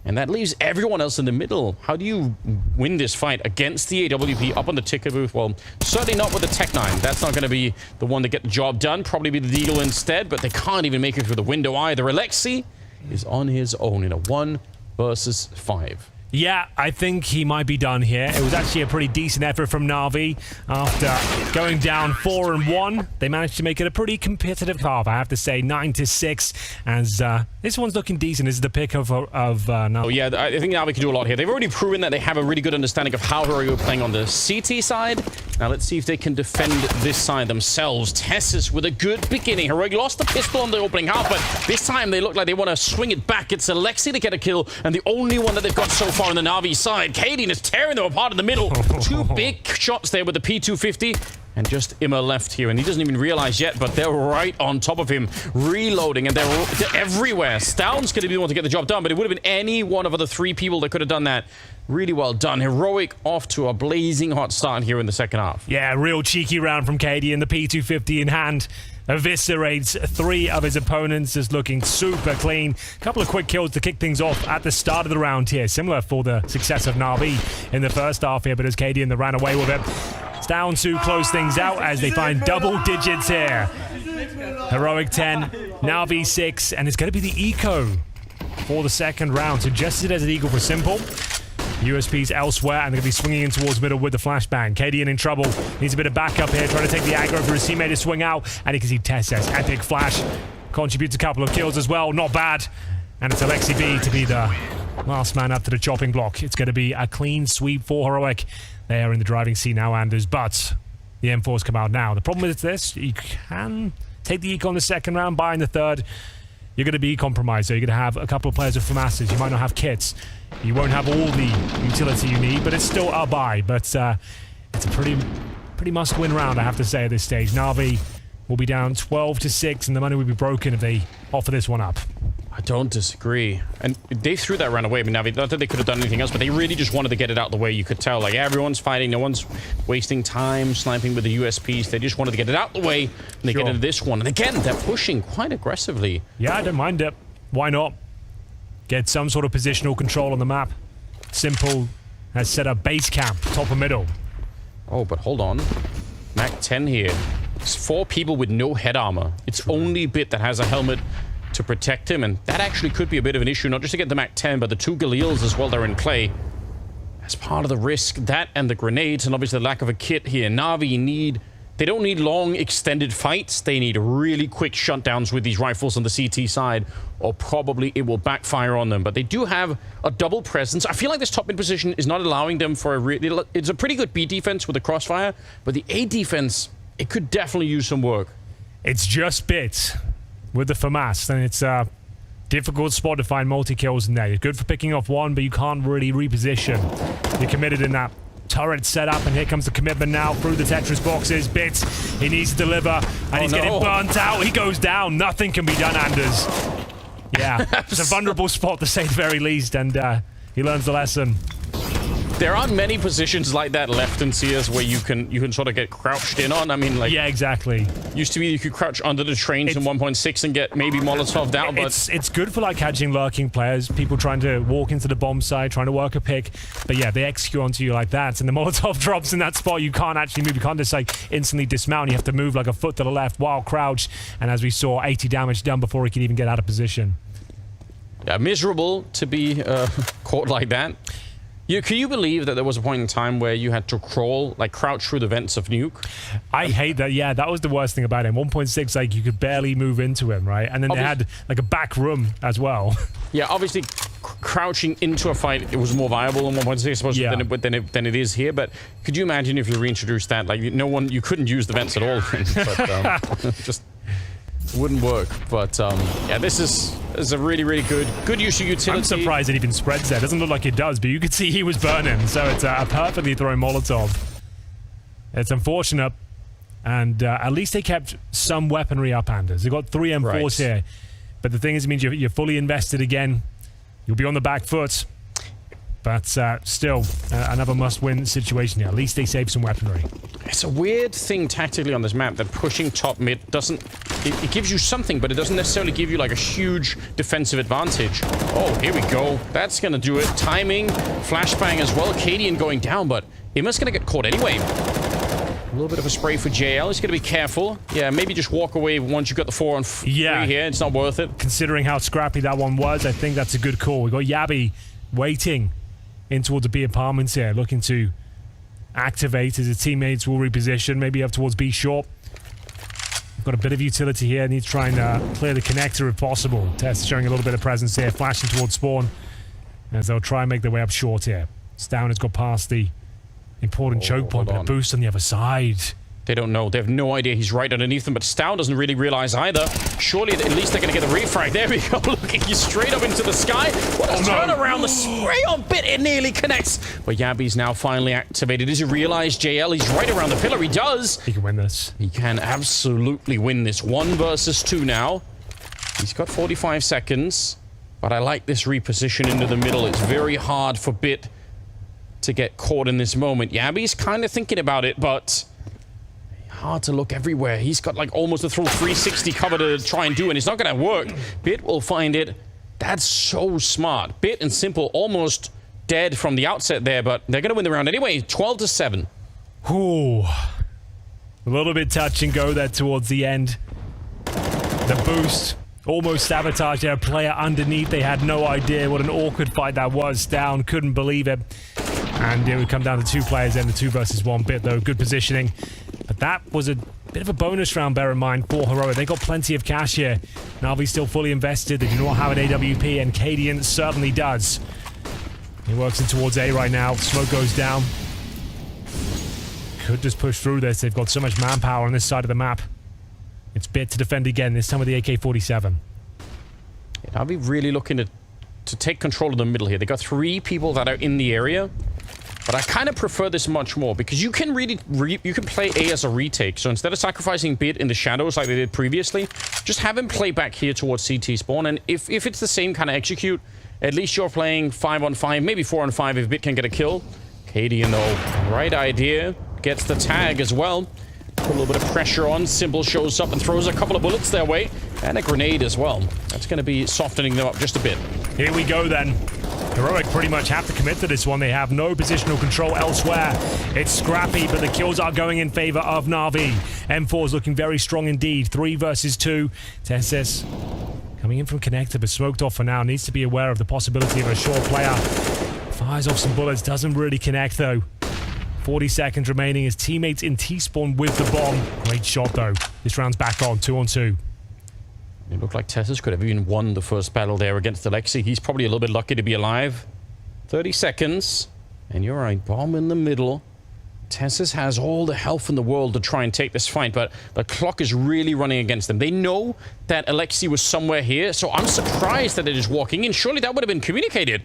And that leaves everyone else in the middle. How do you win this fight against the AWP up on the ticket booth? Well, certainly not with the Tech 9. That's not going to be the one to get the job done. Probably be the Deagle instead, but they can't even make it through the window either. Alexi is on his own in a 1 versus 5. Yeah, I think he might be done here. It was actually a pretty decent effort from Navi. After going down 4-1, they managed to make it a pretty competitive half, I have to say. 9-6, as this one's looking decent. This is the pick of Navi. Oh, yeah, I think Navi can do a lot here. They've already proven that they have a really good understanding of how Heroic are playing on the CT side. Now, let's see if they can defend this side themselves. Tessus with a good beginning. Heroic lost the pistol on the opening half, but this time they look like they want to swing it back. It's Alexi to get a kill, and the only one that they've got so far on the Navi side. Cadian is tearing them apart in the middle. 2 big shots there with the P250. And just Immer left here, and he doesn't even realize yet, but they're right on top of him, reloading, and they're everywhere. Stound's going to be the one to get the job done, but it would have been any one of the 3 people that could have done that. Really well done. Heroic off to a blazing hot start here in the second half. Yeah, real cheeky round from Cadian, the P250 in hand. Eviscerates 3 of his opponents, just looking super clean. A couple of quick kills to kick things off at the start of the round here. Similar for the success of Navi in the first half here, but as Cadian that ran away with it. Down to close things out as they find double digits here. Heroic 10, Navi 6, and it's going to be the eco for the second round. So just as an eagle for Simple. USP's elsewhere, and they're going to be swinging in towards middle with the flashbang. Cadian in trouble. Needs a bit of backup here, trying to take the aggro for his teammate to swing out. And you can see Tess's epic flash contributes a couple of kills as well. Not bad. And it's Alexi B to be the last man up to the chopping block. It's going to be a clean sweep for Heroic. They are in the driving seat now, Anders, but the M4s come out now. The problem with this, you can take the eco in the second round, buy in the third. You're going to be compromised, so you're going to have a couple of players with FAMASs. You might not have kits. You won't have all the utility you need, but it's still a buy. But it's a pretty must-win round, I have to say, at this stage. Navi will be down 12-6, and the money will be broken if they offer this one up. I don't disagree. And they threw that round away. I mean, Navi, not that they could have done anything else, but they really just wanted to get it out the way. You could tell, like, everyone's fighting. No one's wasting time sniping with the USPs. They just wanted to get it out the way, and they get into this one. And again, they're pushing quite aggressively. Yeah, I don't mind it. Why not? Get some sort of positional control on the map. Simple has set up base camp, top and middle. Oh, but hold on. Mac 10 here. It's 4 people with no head armor. It's only Bit that has a helmet to protect him, and that actually could be a bit of an issue, not just to get the Mac 10, but the 2 Galils as well. They're in play as part of the risk. That and the grenades, and obviously the lack of a kit here. Navi they don't need long extended fights. They need really quick shutdowns with these rifles on the CT side, or probably it will backfire on them. But they do have a double presence. I feel like this top mid position is not allowing them for it's a pretty good B defense with the crossfire, but the A defense, it could definitely use some work. It's just Bit with the FAMAS, and it's Difficult spot to find multi-kills in there. You're good for picking off one, but you can't really reposition. You're committed in that turret setup, and here comes the commitment now through the Tetris boxes. Bits, he needs to deliver, and he's getting burnt out. He goes down. Nothing can be done, Anders. Yeah, it's a vulnerable spot to say the very least, and he learns the lesson. There aren't many positions like that left in CS where you can sort of get crouched in on. I mean, like, yeah, exactly. Used to be you could crouch under the trains in 1.6 and get maybe Molotov'd out, but it's good for like catching lurking players, people trying to walk into the bomb site, trying to work a pick. But yeah, they execute onto you like that, and the Molotov drops in that spot. You can't actually move. You can't just like instantly dismount. You have to move like a foot to the left while crouched. And as we saw, 80 damage done before he could even get out of position. Yeah, miserable to be caught like that. Can you believe that there was a point in time where you had to crouch through the vents of Nuke? I hate that. Yeah, that was the worst thing about him. 1.6, like, you could barely move into him, right? And then they had, like, a back room as well. Yeah, obviously, crouching into a fight, it was more viable in 1.6, I suppose, than it is here. But could you imagine if you reintroduced that? Like, you couldn't use the vents at all. But, just wouldn't work. But, yeah, this is a really, really good use of utility. I'm surprised it even spreads there. It doesn't look like it does, but you could see he was burning. So it's a perfectly thrown Molotov. It's unfortunate. And at least they kept some weaponry up, Anders. They've got 3 M4s here. But the thing is, it means you're fully invested again. You'll be on the back foot. But still, another must-win situation here. At least they saved some weaponry. It's a weird thing tactically on this map that pushing top mid doesn't... It gives you something, but it doesn't necessarily give you like a huge defensive advantage. Oh, here we go. That's going to do it. Timing, flashbang as well. Cadian going down, but Imma's going to get caught anyway. A little bit of a spray for JL. He's going to be careful. Yeah, maybe just walk away once you've got the 4 on 3 here. It's not worth it. Considering how scrappy that one was, I think that's a good call. We've got Yabi waiting in towards the B apartments here, looking to activate as his teammates will reposition, maybe up towards B short. Got a bit of utility here, need to try and clear the connector if possible. Test showing a little bit of presence here, flashing towards spawn as they'll try and make their way up short here. Stown has got past the important choke point, but a boost on the other side. They don't know. They have no idea he's right underneath them, but Stown doesn't really realize either. Surely, at least they're going to get the refrag. There we go. Looking straight up into the sky. What a turn around. The spray on Bit, it nearly connects. But Yabi's now finally activated. Does he realize JL? He's right around the pillar. He does. He can win this. He can absolutely win this. 1 versus 2 now. He's got 45 seconds, but I like this reposition into the middle. It's very hard for Bit to get caught in this moment. Yabi's kind of thinking about it, but... hard to look everywhere. He's got like almost a full 360 cover to try and do, and it's not going to work. Bit will find it. That's so smart. Bit and Simple almost dead from the outset there, but they're going to win the round anyway. 12-7. Ooh. A little bit touch and go there towards the end. The boost almost sabotaged their player underneath. They had no idea what an awkward fight that was. Down, couldn't believe it. And it would come down to 2 players then, the 2 versus 1. Bit though, good positioning. But that was a bit of a bonus round, bear in mind, for Heroic. They got plenty of cash here. Navi's still fully invested. They do not have an AWP, and Cadian certainly does. He works in towards A right now. Smoke goes down. Could just push through this. They've got so much manpower on this side of the map. It's Bit to defend again, this time with the AK-47. Yeah, Navi really looking to take control of the middle here. They got 3 people that are in the area. But I kind of prefer this much more because you can really you can play A as a retake. So instead of sacrificing Bit in the shadows like they did previously, just have him play back here towards CT spawn. And if it's the same kind of execute, at least you're playing 5-on-5, maybe 4-on-5 if Bit can get a kill. Cadian though, right idea, gets the tag as well. Put a little bit of pressure on. Simple shows up and throws a couple of bullets their way. And a grenade as well. That's going to be softening them up just a bit. Here we go then. Heroic pretty much have to commit to this one. They have no positional control elsewhere. It's scrappy, but the kills are going in favor of Navi. M4 is looking very strong indeed. 3 versus 2. TSS coming in from connector, but smoked off for now. Needs to be aware of the possibility of a short player. Fires off some bullets. Doesn't really connect, though. 40 seconds remaining. His teammates in T-spawn with the bomb. Great shot, though. This round's back on. 2-on-2. It looked like Tessus could have even won the first battle there against Alexei. He's probably a little bit lucky to be alive. 30 seconds. And you're right, bomb in the middle. Tessus has all the health in the world to try and take this fight, but the clock is really running against them. They know that Alexi was somewhere here, so I'm surprised that they're just walking in. Surely that would have been communicated.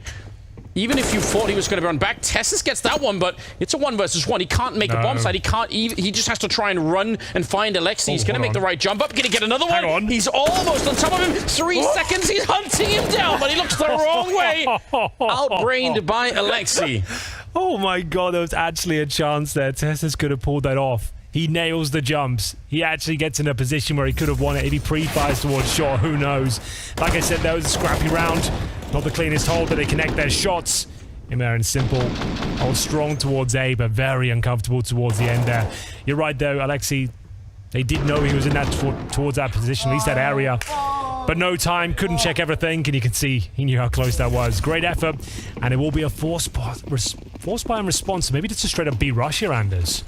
Even if you thought he was going to run back, Tessus gets that one, but it's a 1 versus 1. He can't make a bomb site. He can't even. He just has to try and run and find Alexi. He's going to make the right jump up. Going to get another one. On. He's almost on top of him. 3 seconds. He's hunting him down, but he looks the wrong way. Outbrained by Alexi. Oh my god, there was actually a chance there. Tessus could have pulled that off. He nails the jumps. He actually gets in a position where he could have won it. If he pre-fires towards shot, who knows? Like I said, that was a scrappy round. Not the cleanest hold, but they connect their shots. Immer and Simple hold strong towards A, but very uncomfortable towards the end there. You're right, though, Alexi. They did know he was in that towards that position, at least that area. But no time, couldn't check everything, and you can see he knew how close that was. Great effort, and it will be a force buy and response. Maybe just a straight up B rush here, Anders.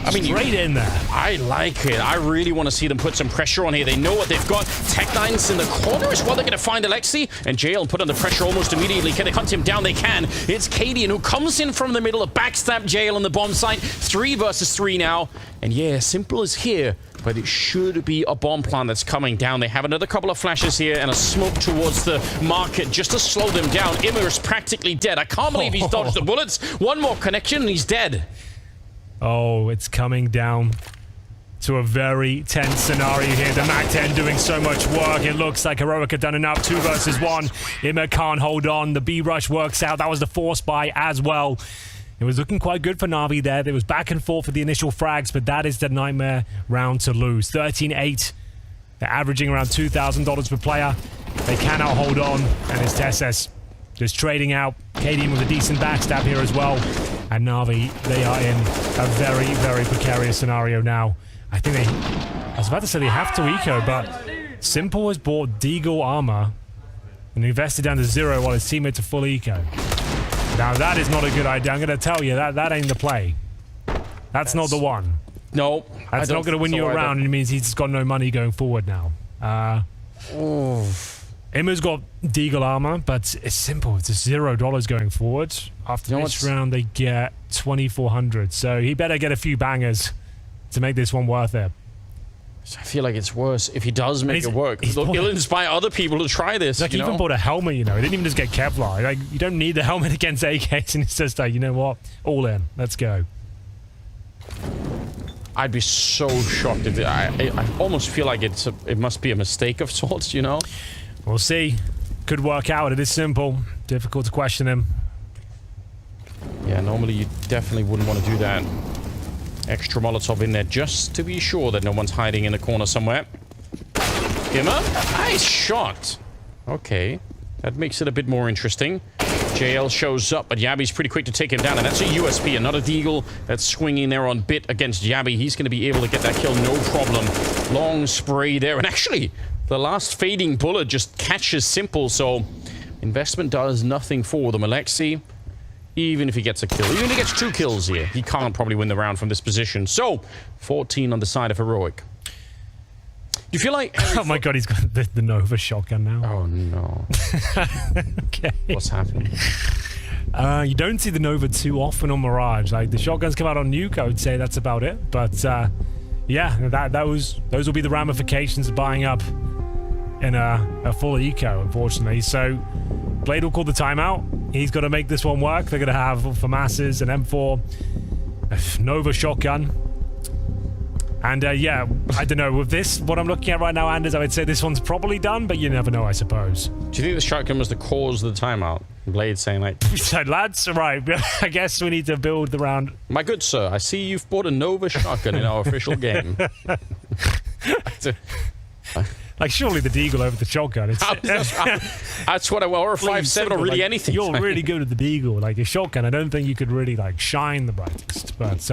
I mean, straight in there. I like it. I really want to see them put some pressure on here. They know what they've got. Tech9's in the corner as well. They're going to find Alexi, and Jail put under pressure almost immediately. Can they hunt him down? They can. It's Cadian who comes in from the middle of backstab Jail on the bomb site. 3 versus 3 now. And yeah, Simple is here, but it should be a bomb plant that's coming down. They have another couple of flashes here and a smoke towards the market just to slow them down. Immer is practically dead. I can't believe he's dodged the bullets. One more connection and he's dead. Oh, it's coming down to a very tense scenario here. The MAC-10 doing so much work. It looks like Heroic had done enough. 2 versus 1. Immer can't hold on. The B-rush works out. That was the force buy as well. It was looking quite good for Navi there. There was back and forth for the initial frags, but that is the nightmare round to lose. 13-8. They're averaging around $2,000 per player. They cannot hold on, and it's Tessus just trading out. Cadian with a decent backstab here as well. And Navi, they are in a very, very precarious scenario now. I think they... I was about to say they have to eco, but Simple has bought Deagle armor and invested down to 0 while his teammates are full eco. Now that is not a good idea. I'm going to tell you, that ain't the play. That's not the one. No. That's not going to win you around, and it means he's got no money going forward now. Imma's got Deagle armor, but it's simple. It's just $0 going forward. After this round, they get 2,400. So he better get a few bangers to make this one worth it. I feel like it's worse if he does make it work. He'll inspire other people to try this. Like, he even bought a helmet, you know. He didn't even just get Kevlar. Like, you don't need the helmet against AKs, and it's just like, you know what? All in. Let's go. I'd be so shocked if I almost feel like it must be a mistake of sorts, you know? We'll see. Could work out. It is simple. Difficult to question him. Yeah, normally you definitely wouldn't want to do that. Extra Molotov in there just to be sure that no one's hiding in the corner somewhere. Immer? Nice shot. Okay. That makes it a bit more interesting. JL shows up, but Yabi's pretty quick to take him down, and that's a USP, another Deagle that's swinging there on bit against Yabi. He's going to be able to get that kill, no problem. Long spray there, and actually, the last fading bullet just catches Simple, so investment does nothing for them. Alexi, even if he gets a kill, even if he gets 2 kills here, he can't probably win the round from this position. So, 14 on the side of Heroic. Do you feel like... oh my god, he's got the Nova shotgun now. Oh no. Okay. What's happening? You don't see the Nova too often on Mirage. Like, the shotguns come out on Nuke, I would say that's about it. But, yeah, those will be the ramifications of buying up in a full eco, unfortunately. So, Blade will call the timeout. He's got to make this one work. They're going to have FAMAS's an M4, a Nova shotgun. And, yeah, I don't know. With this, what I'm looking at right now, Anders, I would say this one's probably done, but you never know, I suppose. Do you think the shotgun was the cause of the timeout? Blade saying, like... So, lads, right, I guess we need to build the round. My good sir, I see you've bought a Nova shotgun in our official game. Like, surely the Deagle over the shotgun. That's what I want, or a 5.7 or really like, anything. You're really good at the Deagle. Like, a shotgun, I don't think you could really, like, shine the brightest. But,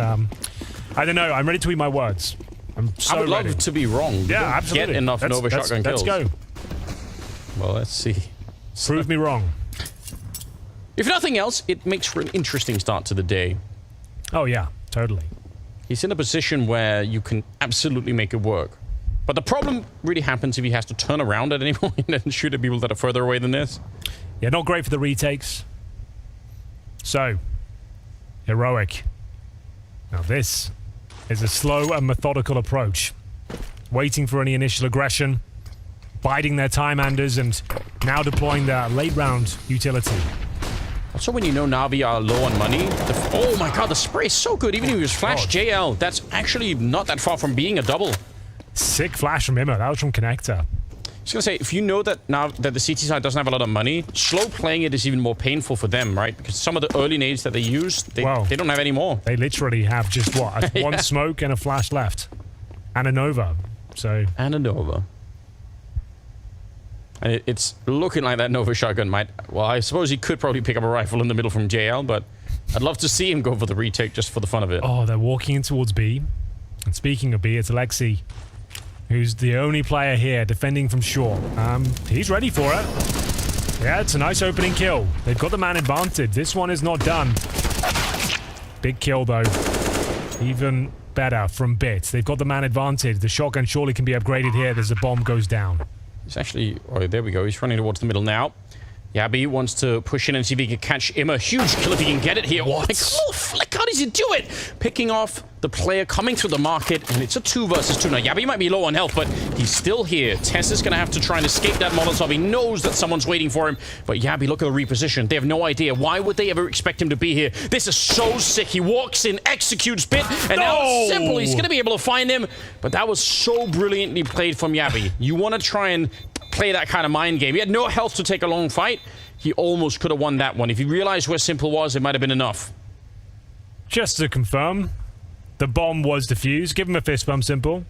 I don't know. I'm ready to eat my words. I'm so I would love ready. to be wrong. Yeah, absolutely. Get enough Nova shotgun kills. Let's go. Well, let's see. Prove me wrong. If nothing else, it makes for an interesting start to the day. Oh, yeah. Totally. He's in a position where you can absolutely make it work. But the problem really happens if he has to turn around at any point and shoot at people that are further away than this. Yeah, not great for the retakes. So, Heroic. Now this is a slow and methodical approach. Waiting for any initial aggression, biding their time, Anders, and now deploying their late round utility. Also, when you know Navi are low on money, oh my god, the spray is so good. Even if he was flash JL, that's actually not that far from being a double. Sick flash from Immo. That was from Connector. I was gonna say, if you know that now that the CT side doesn't have a lot of money, slow playing it is even more painful for them, right? Because some of the early nades that they use, they don't have any more. They literally have just what? One smoke and a flash left. And a Nova. So. And a Nova. And it's looking like that Nova shotgun might... Well, I suppose he could probably pick up a rifle in the middle from JL, but I'd love to see him go for the retake just for the fun of it. Oh, they're walking in towards B. And speaking of B, it's Alexi, who's the only player here defending from short. He's ready for it. Yeah, it's a nice opening kill. They've got the man advantage. This one is not done. Big kill, though. Even better from Bits. They've got the man advantage. The shotgun surely can be upgraded here as the bomb goes down. He's actually... Oh, there we go. He's running towards the middle now. Yabi wants to push in and see if he can catch Imma. Huge kill if he can get it here. What? Like, oh, flick, how does he do it? Picking off the player coming through the market, and it's a 2 versus 2. Now, Yabi might be low on health, but he's still here. Tess is going to have to try and escape that Molotov. He knows that someone's waiting for him, but Yabi, look at the reposition. They have no idea. Why would they ever expect him to be here? This is so sick. He walks in, executes Bit, and now it's simple. He's going to be able to find him, but that was so brilliantly played from Yabi. You want to try and play that kind of mind game. He had no health to take a long fight. He almost could have won that one. If he realized where Simple was, it might have been enough. Just to confirm, the bomb was defused. Give him a fist bump, Simple.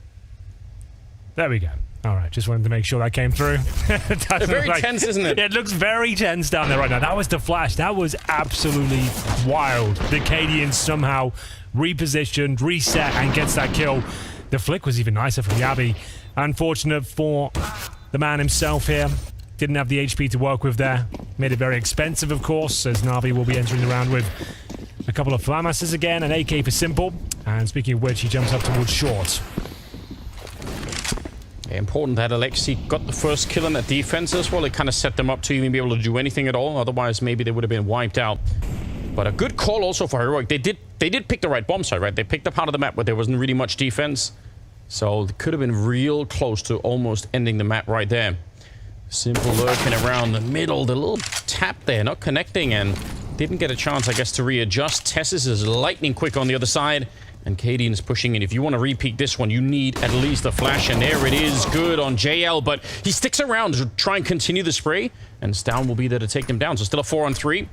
There we go. All right, just wanted to make sure that came through. Very tense, isn't it? Yeah, it looks very tense down there right now. That was the flash. That was absolutely wild. The Cadian somehow repositioned, reset, and gets that kill. The flick was even nicer from Yabi. Unfortunate for the man himself here. Didn't have the HP to work with there. Made it very expensive, of course, as Navi will be entering the round with a couple of Flamasters again, an AK for Simple. And speaking of which, he jumps up towards short. Yeah, important that Alexi got the first kill in that defense as well. It kind of set them up to even be able to do anything at all. Otherwise, maybe they would have been wiped out. But a good call also for Heroic. They did pick the right bomb site, right? They picked a part of the map where there wasn't really much defense. So it could have been real close to almost ending the map right there. Simple lurking around the middle, the little tap there, not connecting, and didn't get a chance, I guess, to readjust. Tessis is lightning quick on the other side, and Cadian is pushing in. If you want to repeat this one, you need at least a flash, and there it is, good on JL, but he sticks around to try and continue the spray, and Stown will be there to take them down. So still a 4-on-3.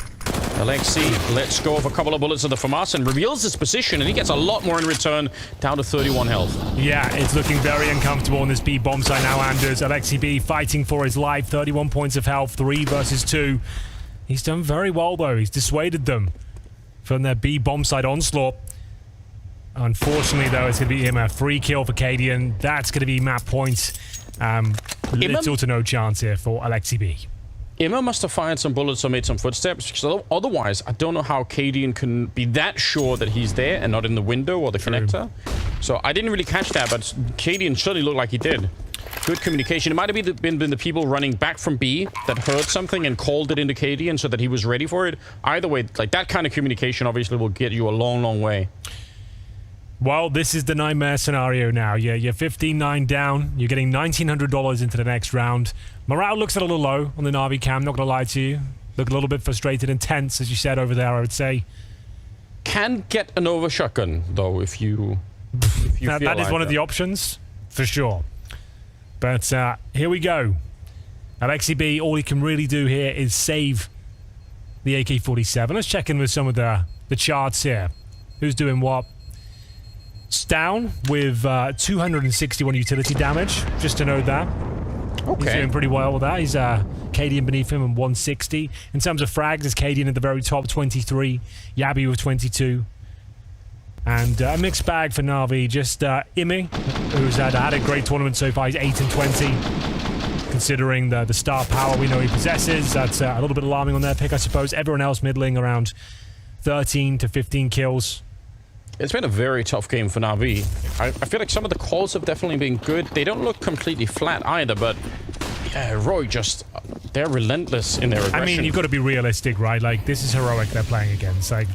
Alexi lets go of a couple of bullets of the FAMAS and reveals his position, and he gets a lot more in return, down to 31 health. Yeah, it's looking very uncomfortable on this B bomb site now, Anders. Alexi B fighting for his life, 31 points of health, 3 versus 2. He's done very well, though. He's dissuaded them from their B bomb site onslaught. Unfortunately, though, it's going to be him a free kill for Cadian. That's going to be map points. Little to no chance here for Alexi B. Imma must have fired some bullets or made some footsteps, because otherwise, I don't know how Cadian can be that sure that he's there and not in the window or the connector. So I didn't really catch that, but Cadian surely looked like he did. Good communication. It might have been the people running back from B that heard something and called it into Cadian so that he was ready for it. Either way, like that kind of communication obviously will get you a long, long way. Well, this is the nightmare scenario now. Yeah, you're 15-9 down. You're getting $1,900 into the next round. Morale looks a little low on the Navi cam, not going to lie to you. Look a little bit frustrated and tense, as you said over there, I would say. Can get an over shotgun, though, if you feel that is one of the options, for sure. But here we go. Alexi B, all he can really do here is save the AK-47. Let's check in with some of the charts here. Who's doing what? Stown with 261 utility damage, just to note that. Okay. He's doing pretty well with that. He's Cadian beneath him and 160. In terms of frags, it's Cadian at the very top, 23. Yabi with 22. And a mixed bag for Navi. Just Imi, who's had a great tournament so far. He's 8-20. Considering the star power we know he possesses, that's a little bit alarming on their pick, I suppose. Everyone else middling around 13 to 15 kills. It's been a very tough game for Navi. I feel like some of the calls have definitely been good. They don't look completely flat either, but yeah, Roy just... They're relentless in their aggression. I mean, you've got to be realistic, right? Like, this is Heroic they're playing against. Like,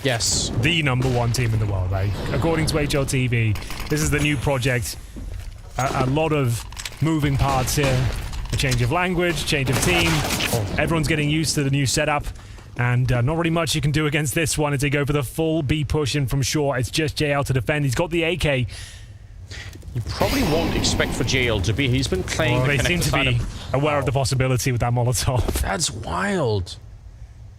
Yes. the #1 team in the world. Like, according to HLTV, this is the new project. A lot of moving parts here. A change of language, change of team. Everyone's getting used to the new setup. And not really much you can do against this one as they go for the full B push in from short. It's just JL to defend. He's got the AK. You probably won't expect for JL to be. He's been playing the They seem to be aware of the possibility with that Molotov. That's wild.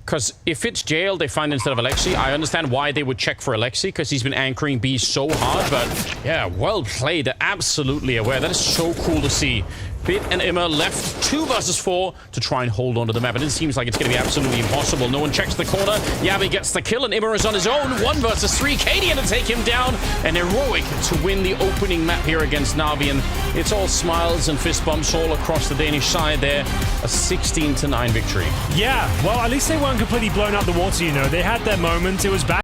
Because if it's JL they find instead of Alexei, I understand why they would check for Alexei, because he's been anchoring B so hard. But yeah, well played. They're absolutely aware. That is so cool to see. Bit and Immer left 2 versus 4 to try and hold on to the map. And it seems like it's going to be absolutely impossible. No one checks the corner. Yabi gets the kill, and Immer is on his own. 1 versus 3. Cadian to take him down. And heroic to win the opening map here against NAVI. And it's all smiles and fist bumps all across the Danish side there. A 16-9 victory. Yeah, well, at least they weren't completely blown out the water, you know. They had their moments. It was back.